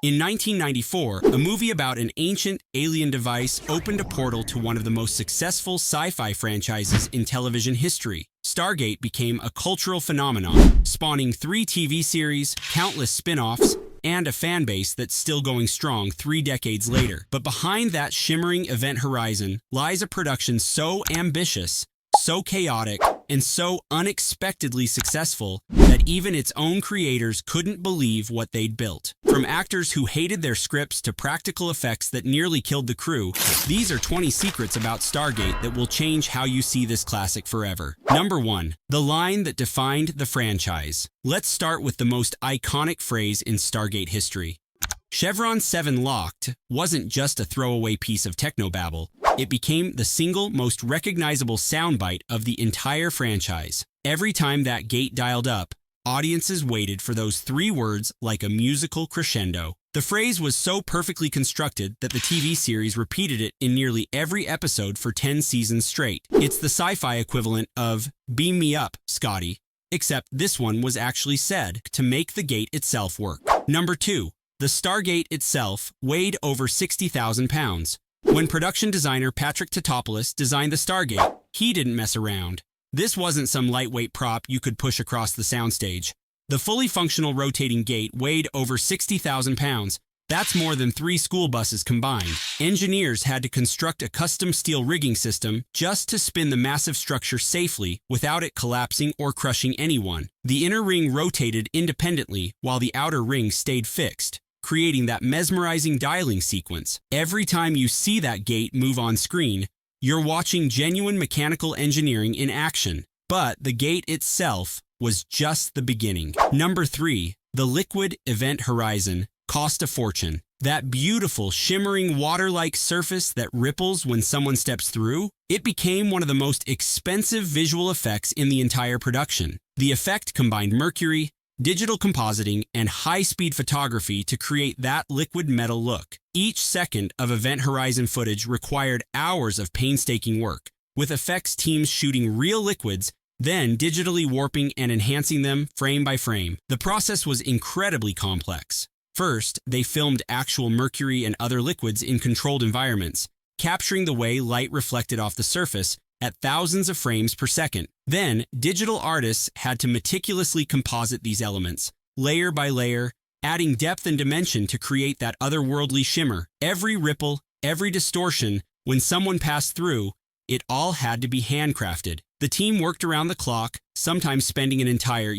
In 1994, a movie about an ancient alien device opened a portal to one of the most successful sci-fi franchises in television history. Stargate became a cultural phenomenon, spawning 3 TV series, countless spin-offs, and a fan base that's still going strong 3 decades later. But behind that shimmering event horizon lies a production so ambitious, so chaotic, and so unexpectedly successful that even its own creators couldn't believe what they'd built. From actors who hated their scripts to practical effects that nearly killed the crew, these are 20 secrets about Stargate that will change how you see this classic forever. Number 1. The line that defined the franchise. Let's start with the most iconic phrase in Stargate history. Chevron 7 locked wasn't just a throwaway piece of technobabble. It became the single most recognizable soundbite of the entire franchise. Every time that gate dialed up, audiences waited for those 3 words like a musical crescendo. The phrase was so perfectly constructed that the TV series repeated it in nearly every episode for 10 seasons straight. It's the sci-fi equivalent of "Beam me up, Scotty," except this one was actually said to make the gate itself work. Number 2. The Stargate itself weighed over 60,000 pounds. When production designer Patrick Tatopoulos designed the Stargate, he didn't mess around. This wasn't some lightweight prop you could push across the soundstage. The fully functional rotating gate weighed over 60,000 pounds. That's more than 3 school buses combined. Engineers had to construct a custom steel rigging system just to spin the massive structure safely without it collapsing or crushing anyone. The inner ring rotated independently while the outer ring stayed fixed, creating that mesmerizing dialing sequence. Every time you see that gate move on screen, you're watching genuine mechanical engineering in action. But the gate itself was just the beginning. Number 3. The liquid event horizon cost a fortune. That beautiful, shimmering, water-like surface that ripples when someone steps through, it became one of the most expensive visual effects in the entire production. The effect combined mercury, digital compositing, and high-speed photography to create that liquid metal look. Each second of event horizon footage required hours of painstaking work, with effects teams shooting real liquids, then digitally warping and enhancing them frame by frame. The process was incredibly complex. First, they filmed actual mercury and other liquids in controlled environments, capturing the way light reflected off the surface at thousands of frames per second. Then, digital artists had to meticulously composite these elements, layer by layer, adding depth and dimension to create that otherworldly shimmer. Every ripple, every distortion, when someone passed through, it all had to be handcrafted. The team worked around the clock, sometimes spending an entire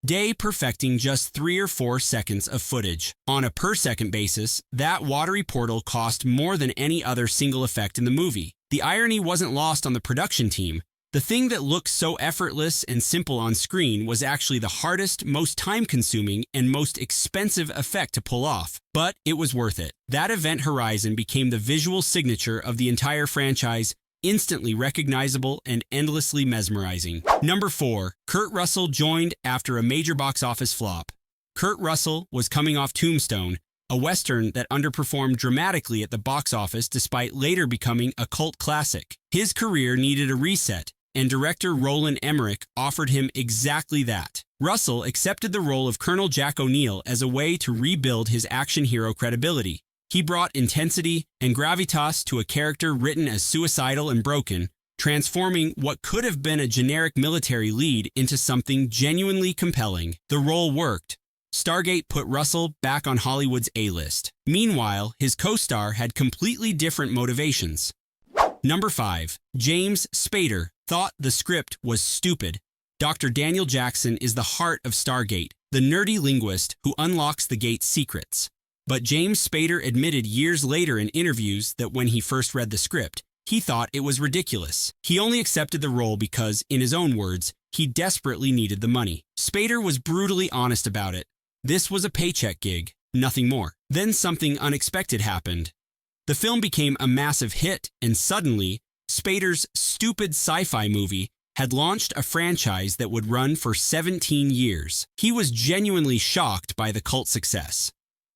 day perfecting just 3 or 4 seconds of footage. On a per-second basis, that watery portal cost more than any other single effect in the movie. The irony wasn't lost on the production team. The thing that looked so effortless and simple on screen was actually the hardest, most time-consuming, and most expensive effect to pull off. But it was worth it. That event horizon became the visual signature of the entire franchise, instantly recognizable and endlessly mesmerizing. Number 4. Kurt Russell joined after a major box office flop. Kurt Russell was coming off Tombstone, a Western that underperformed dramatically at the box office despite later becoming a cult classic. His career needed a reset, and director Roland Emmerich offered him exactly that. Russell accepted the role of Colonel Jack O'Neill as a way to rebuild his action hero credibility. He brought intensity and gravitas to a character written as suicidal and broken, transforming what could have been a generic military lead into something genuinely compelling. The role worked. Stargate put Russell back on Hollywood's A-list. Meanwhile, his co-star had completely different motivations. Number 5. James Spader thought the script was stupid. Dr. Daniel Jackson is the heart of Stargate, the nerdy linguist who unlocks the gate's secrets. But James Spader admitted years later in interviews that when he first read the script, he thought it was ridiculous. He only accepted the role because, in his own words, he desperately needed the money. Spader was brutally honest about it. This was a paycheck gig, nothing more. Then something unexpected happened. The film became a massive hit, and suddenly, Spader's stupid sci-fi movie had launched a franchise that would run for 17 years. He was genuinely shocked by the cult success.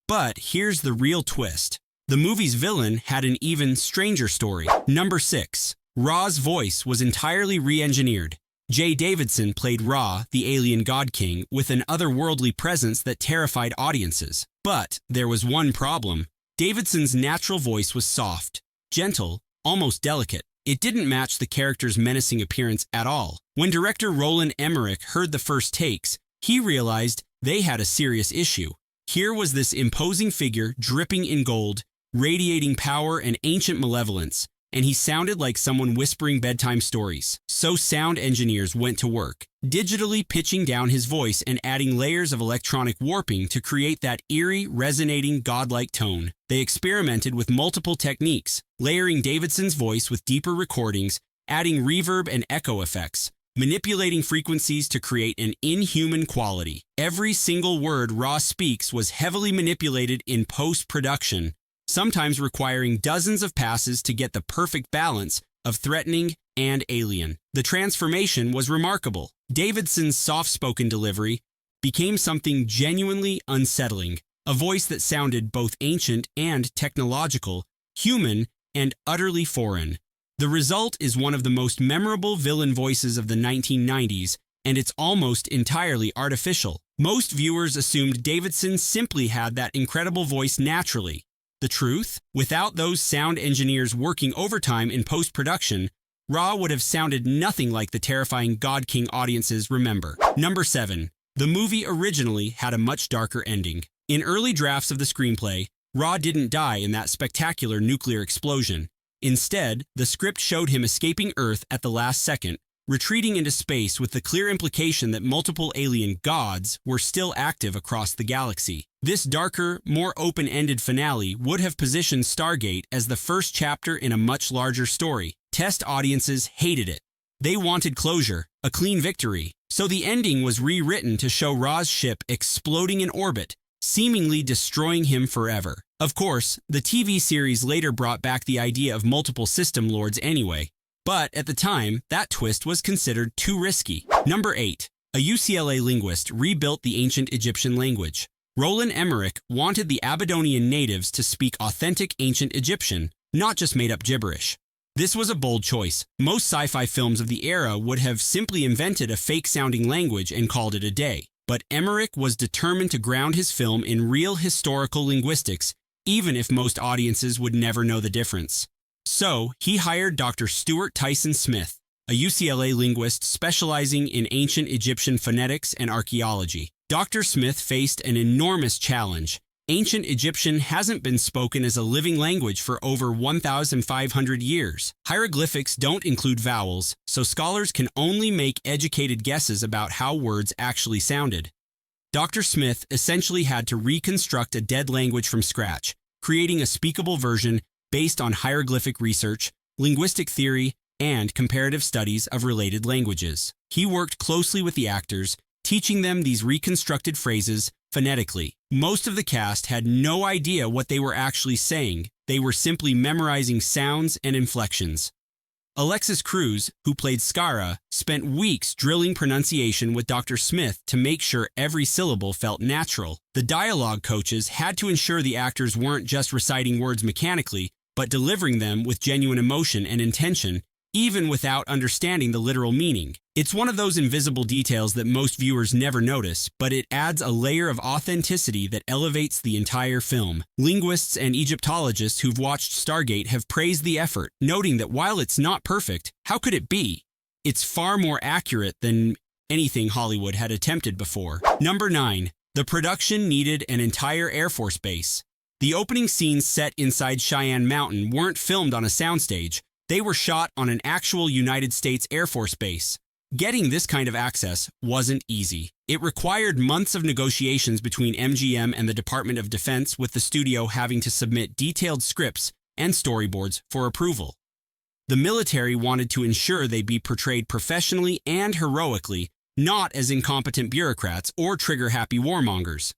But here's the real twist. The movie's villain had an even stranger story. Number 6. Ra's voice was entirely re-engineered. Jay Davidson played Ra, the alien god king, with an otherworldly presence that terrified audiences. But there was one problem. Davidson's natural voice was soft, gentle, almost delicate. It didn't match the character's menacing appearance at all. When director Roland Emmerich heard the first takes, he realized they had a serious issue. Here was this imposing figure dripping in gold, radiating power and ancient malevolence, and he sounded like someone whispering bedtime stories. So sound engineers went to work, digitally pitching down his voice and adding layers of electronic warping to create that eerie, resonating, godlike tone. They experimented with multiple techniques, layering Davidson's voice with deeper recordings, adding reverb and echo effects, manipulating frequencies to create an inhuman quality. Every single word Ra speaks was heavily manipulated in post-production, sometimes requiring dozens of passes to get the perfect balance of threatening and alien. The transformation was remarkable. Davidson's soft-spoken delivery became something genuinely unsettling, a voice that sounded both ancient and technological, human and utterly foreign. The result is one of the most memorable villain voices of the 1990s, and it's almost entirely artificial. Most viewers assumed Davidson simply had that incredible voice naturally. The truth? Without those sound engineers working overtime in post-production, Ra would have sounded nothing like the terrifying God King audiences remember. Number 7. The movie originally had a much darker ending. In early drafts of the screenplay, Ra didn't die in that spectacular nuclear explosion. Instead, the script showed him escaping Earth at the last second, retreating into space with the clear implication that multiple alien gods were still active across the galaxy. This darker, more open-ended finale would have positioned Stargate as the first chapter in a much larger story. Test audiences hated it. They wanted closure, a clean victory. So the ending was rewritten to show Ra's ship exploding in orbit, seemingly destroying him forever. Of course, the TV series later brought back the idea of multiple system lords anyway. But at the time, that twist was considered too risky. Number 8. A UCLA linguist rebuilt the ancient Egyptian language. Roland Emmerich wanted the Abydonian natives to speak authentic ancient Egyptian, not just made-up gibberish. This was a bold choice. Most sci-fi films of the era would have simply invented a fake-sounding language and called it a day. But Emmerich was determined to ground his film in real historical linguistics, even if most audiences would never know the difference. So, he hired Dr. Stuart Tyson Smith, a UCLA linguist specializing in ancient Egyptian phonetics and archaeology. Dr. Smith faced an enormous challenge. Ancient Egyptian hasn't been spoken as a living language for over 1,500 years. Hieroglyphics don't include vowels, so scholars can only make educated guesses about how words actually sounded. Dr. Smith essentially had to reconstruct a dead language from scratch, creating a speakable version based on hieroglyphic research, linguistic theory, and comparative studies of related languages. He worked closely with the actors, teaching them these reconstructed phrases phonetically. Most of the cast had no idea what they were actually saying. They were simply memorizing sounds and inflections. Alexis Cruz, who played Skara, spent weeks drilling pronunciation with Dr. Smith to make sure every syllable felt natural. The dialogue coaches had to ensure the actors weren't just reciting words mechanically, but delivering them with genuine emotion and intention, even without understanding the literal meaning. It's one of those invisible details that most viewers never notice, but it adds a layer of authenticity that elevates the entire film. Linguists and Egyptologists who've watched Stargate have praised the effort, noting that while it's not perfect, how could it be? It's far more accurate than anything Hollywood had attempted before. Number 9. The production needed an entire Air Force base. The opening scenes set inside Cheyenne Mountain weren't filmed on a soundstage. They were shot on an actual United States Air Force base. Getting this kind of access wasn't easy. It required months of negotiations between MGM and the Department of Defense, with the studio having to submit detailed scripts and storyboards for approval. The military wanted to ensure they be portrayed professionally and heroically, not as incompetent bureaucrats or trigger-happy warmongers.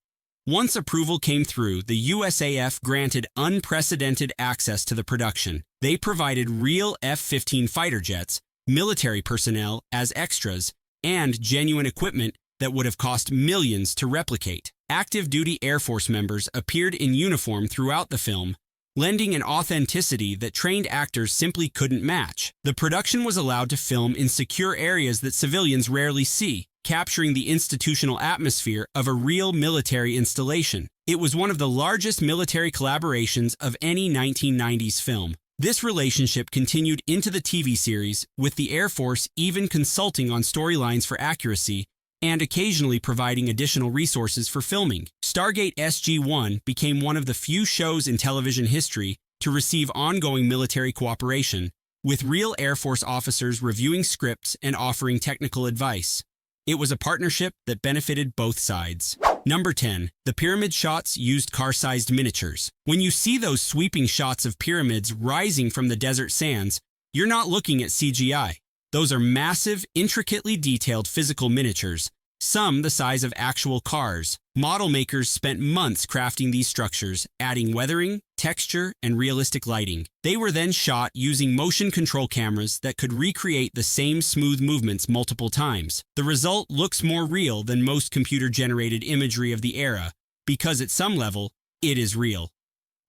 Once approval came through, the USAF granted unprecedented access to the production. They provided real F-15 fighter jets, military personnel as extras, and genuine equipment that would have cost millions to replicate. Active duty Air Force members appeared in uniform throughout the film, lending an authenticity that trained actors simply couldn't match. The production was allowed to film in secure areas that civilians rarely see, capturing the institutional atmosphere of a real military installation. It was one of the largest military collaborations of any 1990s film. This relationship continued into the TV series, with the Air Force even consulting on storylines for accuracy and occasionally providing additional resources for filming. Stargate SG-1 became one of the few shows in television history to receive ongoing military cooperation, with real Air Force officers reviewing scripts and offering technical advice. It was a partnership that benefited both sides. Number 10. The pyramid shots used car-sized miniatures. When you see those sweeping shots of pyramids rising from the desert sands, you're not looking at CGI. Those are massive, intricately detailed physical miniatures, some the size of actual cars. Model makers spent months crafting these structures, adding weathering, texture, and realistic lighting. They were then shot using motion control cameras that could recreate the same smooth movements multiple times. The result looks more real than most computer-generated imagery of the era, because at some level, it is real.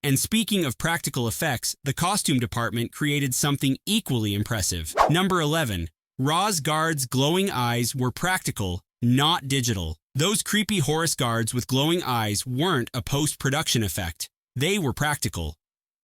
And speaking of practical effects, the costume department created something equally impressive. Number 11. Ra's guards' glowing eyes were practical, not digital. Those creepy Horus guards with glowing eyes weren't a post-production effect. They were practical.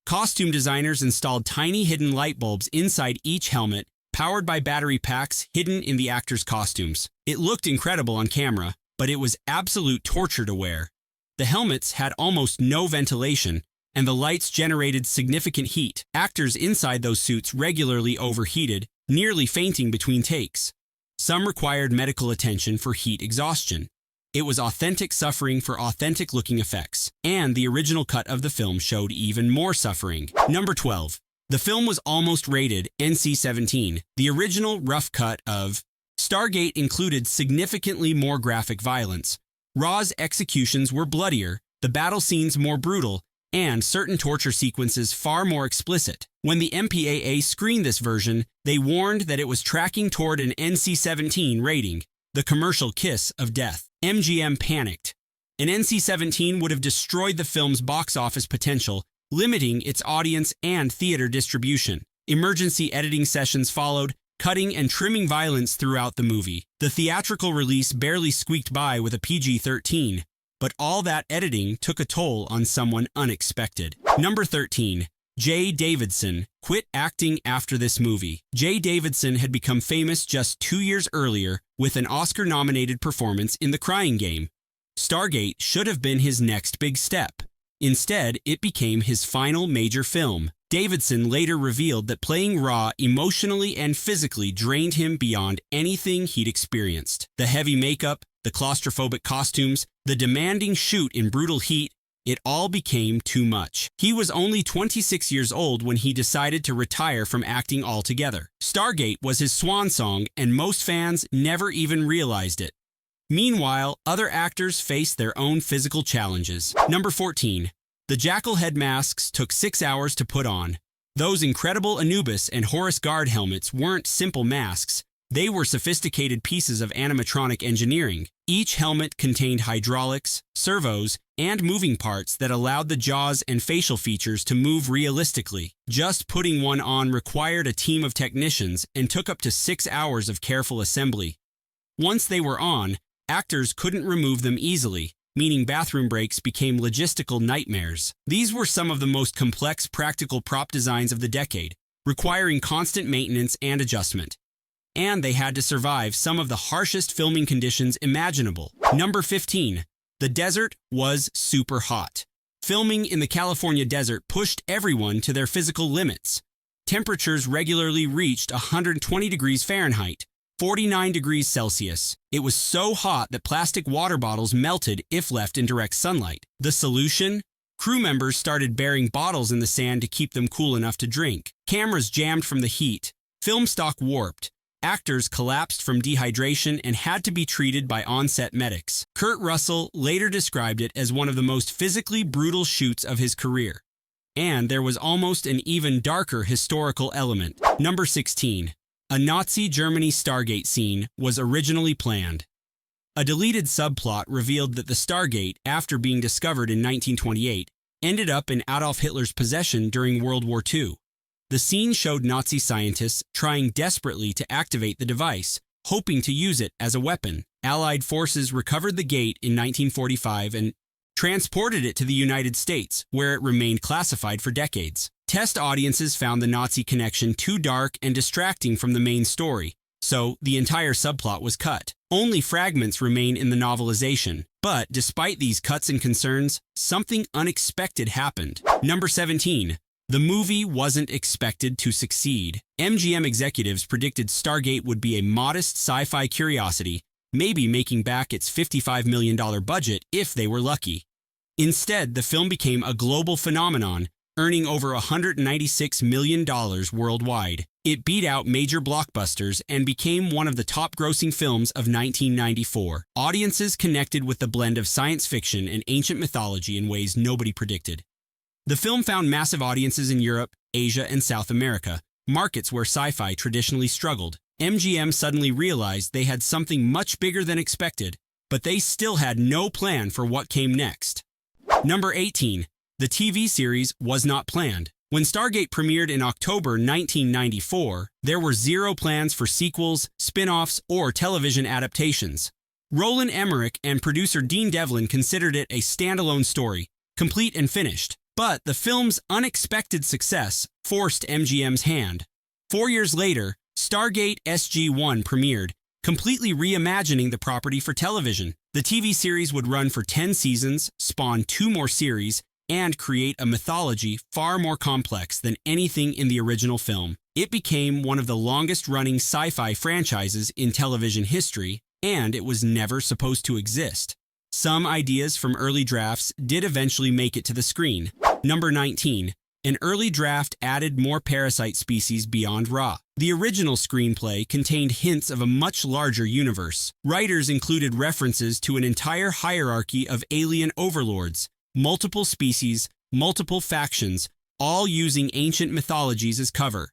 Costume designers installed tiny hidden light bulbs inside each helmet, powered by battery packs hidden in the actors' costumes. It looked incredible on camera, but it was absolute torture to wear. The helmets had almost no ventilation, and the lights generated significant heat. Actors inside those suits regularly overheated, nearly fainting between takes. Some required medical attention for heat exhaustion. It was authentic suffering for authentic-looking effects, and the original cut of the film showed even more suffering. Number 12. The film was almost rated NC-17. The original rough cut of Stargate included significantly more graphic violence. Ra's executions were bloodier, the battle scenes more brutal, and certain torture sequences far more explicit. When the MPAA screened this version, they warned that it was tracking toward an NC-17 rating, the commercial kiss of death. MGM panicked. An NC-17 would have destroyed the film's box office potential, limiting its audience and theater distribution. Emergency editing sessions followed, cutting and trimming violence throughout the movie. The theatrical release barely squeaked by with a PG-13, but all that editing took a toll on someone unexpected. Number 13. Jay Davidson quit acting after this movie. Jay Davidson had become famous just 2 years earlier with an Oscar-nominated performance in The Crying Game. Stargate should have been his next big step. Instead, it became his final major film. Davidson later revealed that playing Ra emotionally and physically drained him beyond anything he'd experienced. The heavy makeup, the claustrophobic costumes, the demanding shoot in brutal heat, it all became too much. He was only 26 years old when he decided to retire from acting altogether. Stargate was his swan song, and most fans never even realized it. Meanwhile, other actors faced their own physical challenges. Number 14. The jackal head masks took 6 hours to put on. Those incredible Anubis and Horus Guard helmets weren't simple masks. They were sophisticated pieces of animatronic engineering. Each helmet contained hydraulics, servos, and moving parts that allowed the jaws and facial features to move realistically. Just putting one on required a team of technicians and took up to 6 hours of careful assembly. Once they were on, actors couldn't remove them easily, meaning bathroom breaks became logistical nightmares. These were some of the most complex practical prop designs of the decade, requiring constant maintenance and adjustment. And they had to survive some of the harshest filming conditions imaginable. Number 15. The desert was super hot. Filming in the California desert pushed everyone to their physical limits. Temperatures regularly reached 120 degrees Fahrenheit, 49 degrees Celsius. It was so hot that plastic water bottles melted if left in direct sunlight. The solution? Crew members started burying bottles in the sand to keep them cool enough to drink. Cameras jammed from the heat. Film stock warped. Actors collapsed from dehydration and had to be treated by on-set medics. Kurt Russell later described it as one of the most physically brutal shoots of his career. And there was almost an even darker historical element. Number 16. A Nazi Germany Stargate scene was originally planned. A deleted subplot revealed that the Stargate, after being discovered in 1928, ended up in Adolf Hitler's possession during World War II. The scene showed Nazi scientists trying desperately to activate the device, hoping to use it as a weapon. Allied forces recovered the gate in 1945 and transported it to the United States, where it remained classified for decades. Test audiences found the Nazi connection too dark and distracting from the main story, so the entire subplot was cut. Only fragments remain in the novelization. But despite these cuts and concerns, something unexpected happened. Number 17. The movie wasn't expected to succeed. MGM executives predicted Stargate would be a modest sci-fi curiosity, maybe making back its $55 million budget if they were lucky. Instead, the film became a global phenomenon, earning over $196 million worldwide. It beat out major blockbusters and became one of the top-grossing films of 1994. Audiences connected with the blend of science fiction and ancient mythology in ways nobody predicted. The film found massive audiences in Europe, Asia, and South America, markets where sci-fi traditionally struggled. MGM suddenly realized they had something much bigger than expected, but they still had no plan for what came next. Number 18. The TV series was not planned. When Stargate premiered in October 1994, there were zero plans for sequels, spin-offs, or television adaptations. Roland Emmerich and producer Dean Devlin considered it a standalone story, complete and finished. But the film's unexpected success forced MGM's hand. 4 years later, Stargate SG-1 premiered, completely reimagining the property for television. The TV series would run for 10 seasons, spawn 2 more series, and create a mythology far more complex than anything in the original film. It became one of the longest-running sci-fi franchises in television history, and it was never supposed to exist. Some ideas from early drafts did eventually make it to the screen. Number 19. An early draft added more parasite species beyond Ra. The original screenplay contained hints of a much larger universe. Writers included references to an entire hierarchy of alien overlords, multiple species, multiple factions, all using ancient mythologies as cover.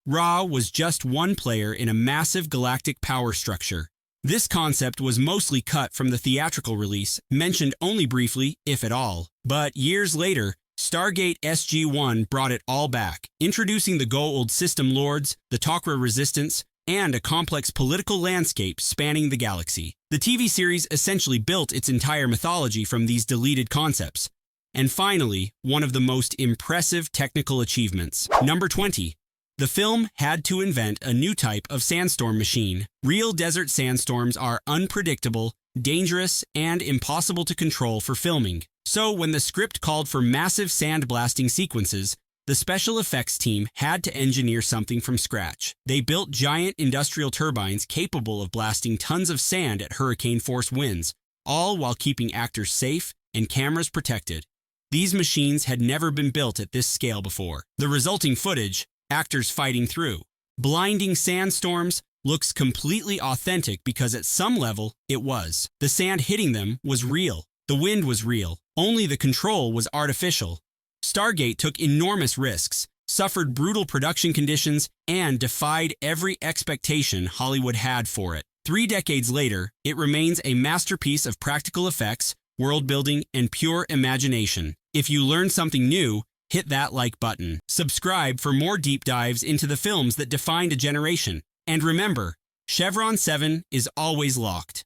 Ra was just one player in a massive galactic power structure. This concept was mostly cut from the theatrical release, mentioned only briefly, if at all. But years later, Stargate SG-1 brought it all back, introducing the Goa'uld system lords, the Tok'ra resistance, and a complex political landscape spanning the galaxy. The TV series essentially built its entire mythology from these deleted concepts. And finally, one of the most impressive technical achievements. Number 20. The film had to invent a new type of sandstorm machine. Real desert sandstorms are unpredictable, dangerous, and impossible to control for filming. So when the script called for massive sandblasting sequences, the special effects team had to engineer something from scratch. They built giant industrial turbines capable of blasting tons of sand at hurricane-force winds, all while keeping actors safe and cameras protected. These machines had never been built at this scale before. The resulting footage, actors fighting through blinding sandstorms, looks completely authentic because at some level, it was. The sand hitting them was real. The wind was real. Only the control was artificial. Stargate took enormous risks, suffered brutal production conditions, and defied every expectation Hollywood had for it. 3 decades later, it remains a masterpiece of practical effects, world building, and pure imagination. If you learned something new, hit that like button. Subscribe for more deep dives into the films that defined a generation. And remember, Chevron 7 is always locked.